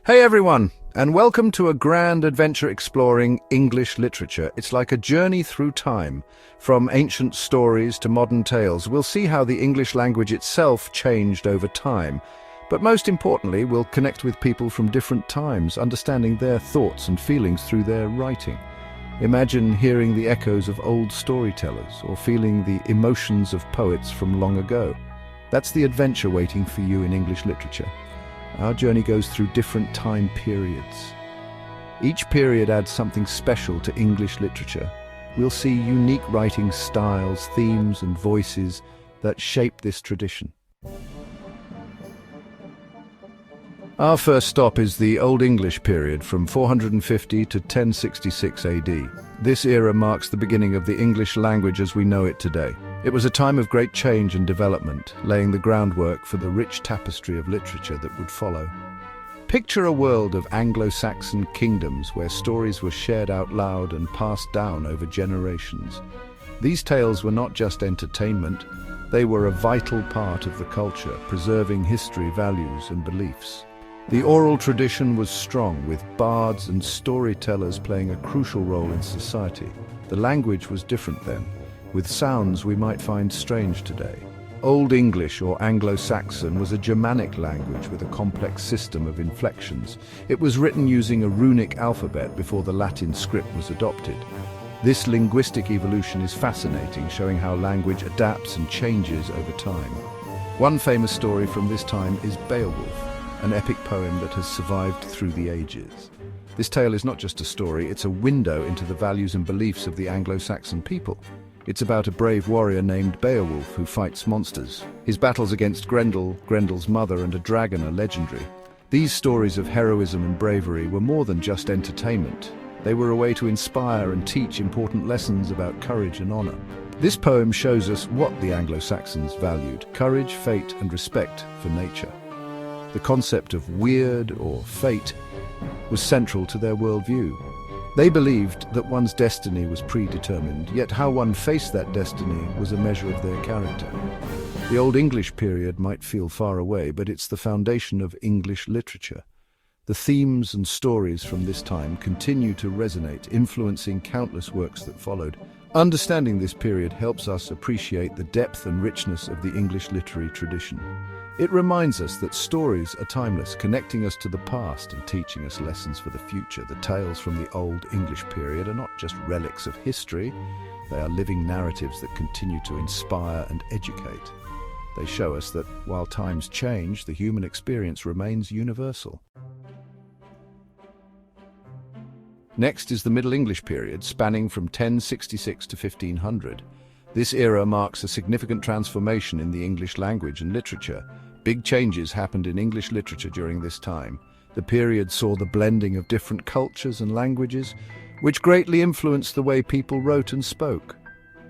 Hey everyone, and welcome to a grand adventure exploring English literature. It's like a journey through time, from ancient stories to modern tales. We'll see how the English language itself changed over time, but most importantly, we'll connect with people from different times, understanding their thoughts and feelings through their writing. Imagine hearing the echoes of old storytellers or feeling the emotions of poets from long ago. That's the adventure waiting for you in English literature. Our journey goes through different time periods. Each period adds something special to English literature. We'll see unique writing styles, themes, and voices that shape this tradition. Our first stop is the Old English period from 450 to 1066 AD. This era marks the beginning of the English language as we know it today. It was a time of great change and development, laying the groundwork for the rich tapestry of literature that would follow. Picture a world of Anglo-Saxon kingdoms where stories were shared out loud and passed down over generations. These tales were not just entertainment, they were a vital part of the culture, preserving history, values, and beliefs. The oral tradition was strong, with bards and storytellers playing a crucial role in society. The language was different then, with sounds we might find strange today. Old English, or Anglo-Saxon, was a Germanic language with a complex system of inflections. It was written using a runic alphabet before the Latin script was adopted. This linguistic evolution is fascinating, showing how language adapts and changes over time. One famous story from this time is Beowulf, an epic poem that has survived through the ages. This tale is not just a story, it's a window into the values and beliefs of the Anglo-Saxon people. It's about a brave warrior named Beowulf who fights monsters. His battles against Grendel, Grendel's mother, and a dragon are legendary. These stories of heroism and bravery were more than just entertainment. They were a way to inspire and teach important lessons about courage and honor. This poem shows us what the Anglo-Saxons valued: courage, fate, and respect for nature. The concept of weird or fate was central to their worldview. They believed that one's destiny was predetermined, yet how one faced that destiny was a measure of their character. The Old English period might feel far away, but it's the foundation of English literature. The themes and stories from this time continue to resonate, influencing countless works that followed. Understanding this period helps us appreciate the depth and richness of the English literary tradition. It reminds us that stories are timeless, connecting us to the past and teaching us lessons for the future. The tales from the Old English period are not just relics of history, they are living narratives that continue to inspire and educate. They show us that while times change, the human experience remains universal. Next is the Middle English period, spanning from 1066 to 1500. This era marks a significant transformation in the English language and literature. Big changes happened in English literature during this time. The period saw the blending of different cultures and languages, which greatly influenced the way people wrote and spoke.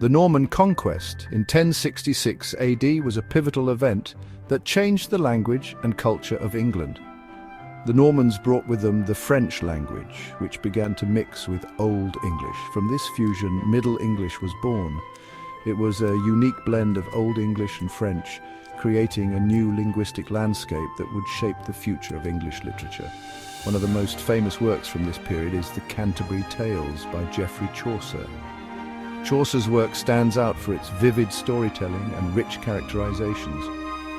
The Norman Conquest in 1066 AD was a pivotal event that changed the language and culture of England. The Normans brought with them the French language, which began to mix with Old English. From this fusion, Middle English was born. It was a unique blend of Old English and French, creating a new linguistic landscape that would shape the future of English literature. One of the most famous works from this period is the Canterbury Tales by Geoffrey Chaucer. Chaucer's work stands out for its vivid storytelling and rich characterizations.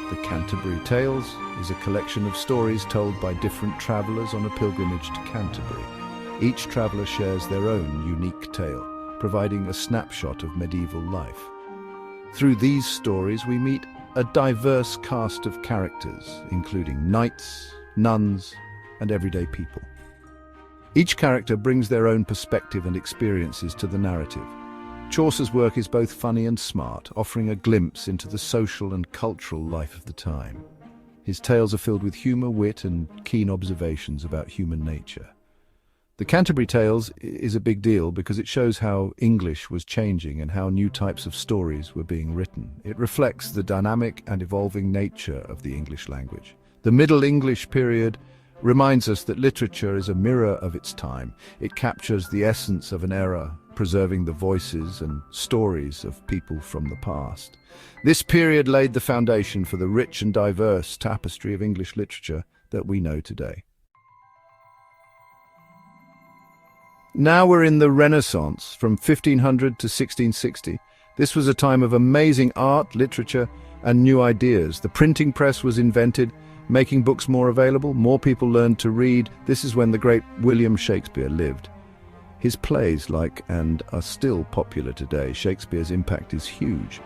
The Canterbury Tales is a collection of stories told by different travelers on a pilgrimage to Canterbury. Each traveler shares their own unique tale, providing a snapshot of medieval life. Through these stories, we meet a diverse cast of characters, including knights, nuns, and everyday people. Each character brings their own perspective and experiences to the narrative. Chaucer's work is both funny and smart, offering a glimpse into the social and cultural life of the time. His tales are filled with humor, wit, and keen observations about human nature. The Canterbury Tales is a big deal because it shows how English was changing and how new types of stories were being written. It reflects the dynamic and evolving nature of the English language. The Middle English period reminds us that literature is a mirror of its time. It captures the essence of an era, preserving the voices and stories of people from the past. This period laid the foundation for the rich and diverse tapestry of English literature that we know today. Now we're in the Renaissance, from 1500 to 1660. This was a time of amazing art, literature, and new ideas. The printing press was invented, making books more available. More people learned to read. This is when the great William Shakespeare lived. His plays and are still popular today. Shakespeare's impact is huge.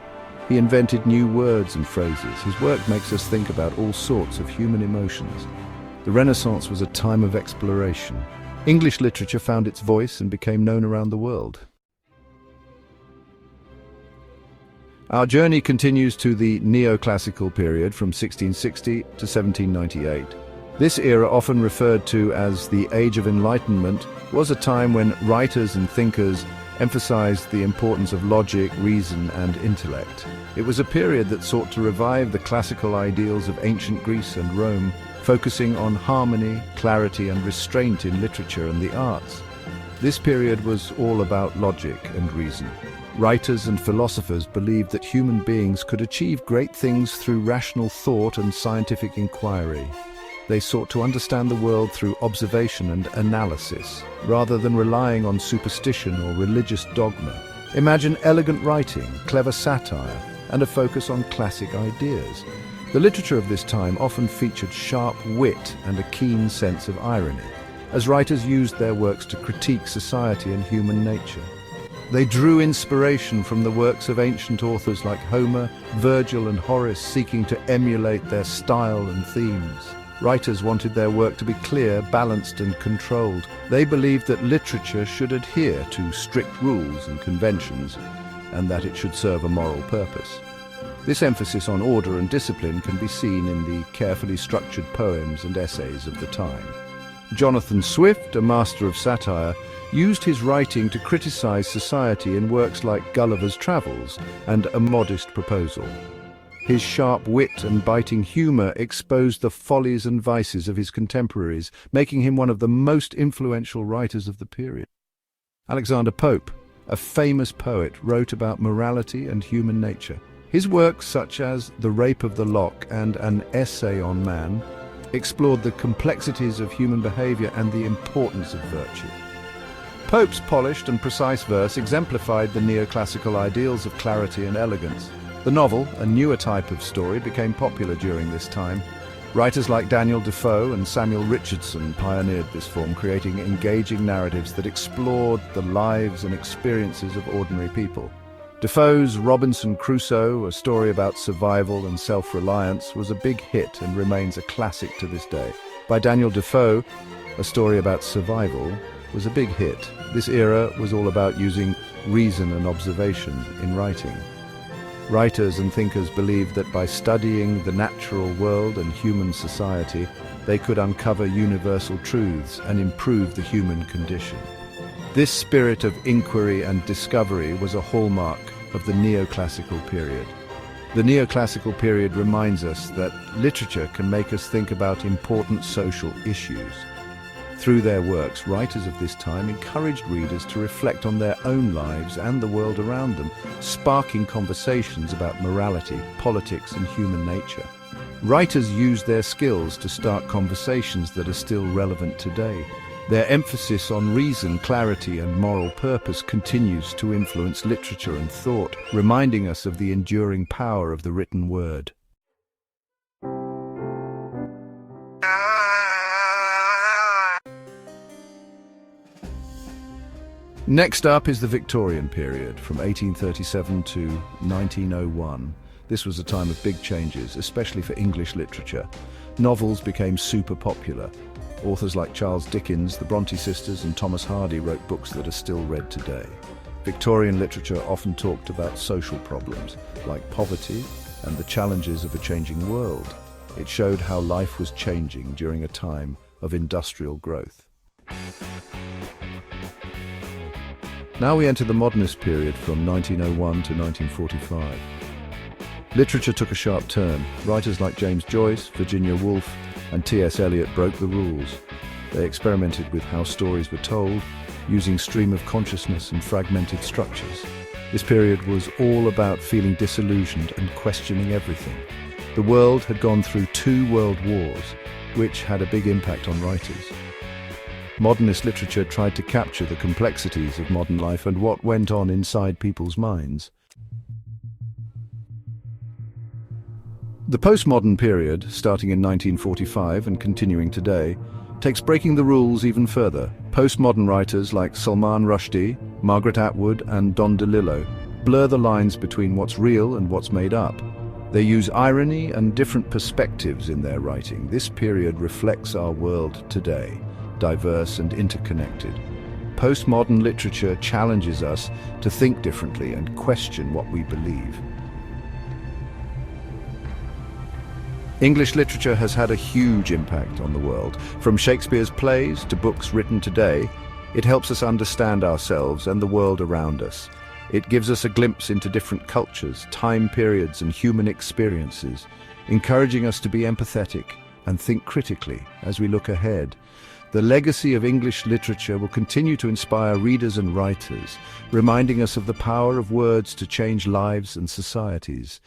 He invented new words and phrases. His work makes us think about all sorts of human emotions. The Renaissance was a time of exploration. English literature found its voice and became known around the world. Our journey continues to the neoclassical period from 1660 to 1798. This era, often referred to as the Age of Enlightenment, was a time when writers and thinkers emphasized the importance of logic, reason, and intellect. It was a period that sought to revive the classical ideals of ancient Greece and Rome, focusing on harmony, clarity, and restraint in literature and the arts. This period was all about logic and reason. Writers and philosophers believed that human beings could achieve great things through rational thought and scientific inquiry. They sought to understand the world through observation and analysis, rather than relying on superstition or religious dogma. Imagine elegant writing, clever satire, and a focus on classic ideas. The literature of this time often featured sharp wit and a keen sense of irony, as writers used their works to critique society and human nature. They drew inspiration from the works of ancient authors like Homer, Virgil, and Horace, seeking to emulate their style and themes. Writers wanted their work to be clear, balanced, and controlled. They believed that literature should adhere to strict rules and conventions, and that it should serve a moral purpose. This emphasis on order and discipline can be seen in the carefully structured poems and essays of the time. Jonathan Swift, a master of satire, used his writing to criticize society in works like Gulliver's Travels and A Modest Proposal. His sharp wit and biting humor exposed the follies and vices of his contemporaries, making him one of the most influential writers of the period. Alexander Pope, a famous poet, wrote about morality and human nature. His works, such as The Rape of the Lock and An Essay on Man, explored the complexities of human behavior and the importance of virtue. Pope's polished and precise verse exemplified the neoclassical ideals of clarity and elegance. The novel, a newer type of story, became popular during this time. Writers like Daniel Defoe and Samuel Richardson pioneered this form, creating engaging narratives that explored the lives and experiences of ordinary people. Defoe's Robinson Crusoe, a story about survival and self-reliance, was a big hit and remains a classic to this day. By Daniel Defoe, a story about survival was a big hit. This era was all about using reason and observation in writing. Writers and thinkers believed that by studying the natural world and human society, they could uncover universal truths and improve the human condition. This spirit of inquiry and discovery was a hallmark of the neoclassical period. The neoclassical period reminds us that literature can make us think about important social issues. Through their works, writers of this time encouraged readers to reflect on their own lives and the world around them, sparking conversations about morality, politics, and human nature. Writers used their skills to start conversations that are still relevant today. Their emphasis on reason, clarity, and moral purpose continues to influence literature and thought, reminding us of the enduring power of the written word. Next up is the Victorian period, from 1837 to 1901. This was a time of big changes, especially for English literature. Novels became super popular. Authors like Charles Dickens, the Bronte sisters, and Thomas Hardy wrote books that are still read today. Victorian literature often talked about social problems, like poverty and the challenges of a changing world. It showed how life was changing during a time of industrial growth. Now we enter the modernist period from 1901 to 1945. Literature took a sharp turn. Writers like James Joyce, Virginia Woolf, and T.S. Eliot broke the rules. They experimented with how stories were told, using stream of consciousness and fragmented structures. This period was all about feeling disillusioned and questioning everything. The world had gone through 2 world wars, which had a big impact on writers. Modernist literature tried to capture the complexities of modern life and what went on inside people's minds. The postmodern period, starting in 1945 and continuing today, takes breaking the rules even further. Postmodern writers like Salman Rushdie, Margaret Atwood, and Don DeLillo blur the lines between what's real and what's made up. They use irony and different perspectives in their writing. This period reflects our world today, diverse and interconnected. Postmodern literature challenges us to think differently and question what we believe. English literature has had a huge impact on the world. From Shakespeare's plays to books written today, it helps us understand ourselves and the world around us. It gives us a glimpse into different cultures, time periods, and human experiences, encouraging us to be empathetic and think critically as we look ahead. The legacy of English literature will continue to inspire readers and writers, reminding us of the power of words to change lives and societies.